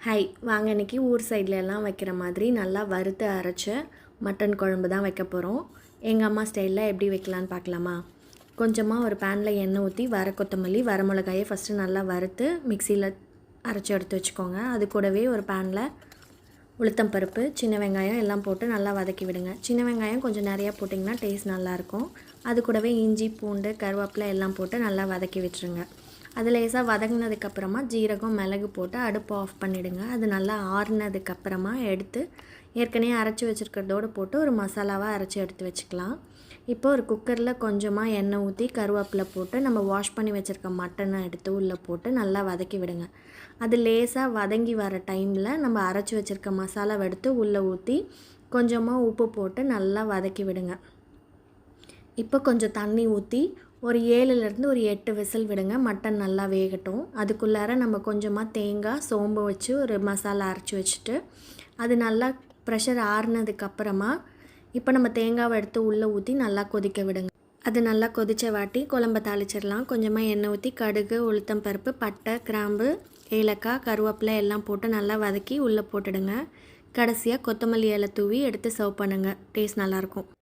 Hi வாங்க இன்றைக்கி ஊர் சைட்லலாம் வைக்கிற மாதிரி நல்லா வறுத்து அரைச்ச மட்டன் குழம்பு தான் வைக்க போகிறோம். எங்கள் அம்மா ஸ்டைலில் எப்படி வைக்கலான்னு பார்க்கலாமா? கொஞ்சமாக ஒரு பேனில் எண்ணெய் ஊற்றி வர கொத்தமல்லி வர மிளகாயை ஃபஸ்ட்டு நல்லா வறுத்து மிக்சியில் அரைச்சி எடுத்து வச்சுக்கோங்க. அது கூடவே ஒரு பேனில் உளுத்தம் பருப்பு சின்ன வெங்காயம் எல்லாம் போட்டு நல்லா வதக்கி விடுங்க. சின்ன வெங்காயம் கொஞ்சம் நிறையா போட்டிங்கன்னா டேஸ்ட் நல்லாயிருக்கும். அது கூடவே இஞ்சி பூண்டு கருவேப்பிலை எல்லாம் போட்டு நல்லா வதக்கி விட்டுருங்க. அது லேசாக வதங்கினதுக்கப்புறமா ஜீரகம் மிளகு போட்டு அடுப்பு ஆஃப் பண்ணிவிடுங்க. அது நல்லா ஆறுனதுக்கப்புறமா எடுத்து ஏற்கனவே அரைச்சி வச்சுருக்கிறதோடு போட்டு ஒரு மசாலாவாக அரைச்சி எடுத்து வச்சுக்கலாம். இப்போ ஒரு குக்கரில் கொஞ்சமாக எண்ணெய் ஊற்றி கருவேப்பிலை போட்டு நம்ம வாஷ் பண்ணி வச்சுருக்க மட்டனை எடுத்து உள்ளே போட்டு நல்லா வதக்கி விடுங்க. அது லேசாக வதங்கி வர டைமில் நம்ம அரைச்சி வச்சுருக்க மசாலாவை எடுத்து உள்ளே ஊற்றி கொஞ்சமாக உப்பு போட்டு நல்லா வதக்கி விடுங்க. இப்போ கொஞ்சம் தண்ணி ஊற்றி ஒரு 7லேருந்து ஒரு 8 விசில் விடுங்க. மட்டன் நல்லா வேகட்டும். அதுக்குள்ளார நம்ம கொஞ்சமாக தேங்காய் சோம்பு வச்சு ஒரு மசாலா அரைச்சி வச்சுட்டு அது நல்லா ப்ரெஷர் ஆறுனதுக்கப்புறமா இப்போ நம்ம தேங்காவை எடுத்து உள்ளே ஊற்றி நல்லா கொதிக்க விடுங்க. அது நல்லா கொதித்த வாட்டி குழம்ப தாளிச்சிடலாம். கொஞ்சமாக எண்ணெய் ஊற்றி கடுகு உளுத்தம் பருப்பு பட்டை கிராம்பு ஏலக்காய் கருவேப்பிலை எல்லாம் போட்டு நல்லா வதக்கி உள்ளே போட்டுடுங்க. கடைசியாக கொத்தமல்லி இலை தூவி எடுத்து சர்வ் பண்ணுங்கள். டேஸ்ட் நல்லாயிருக்கும்.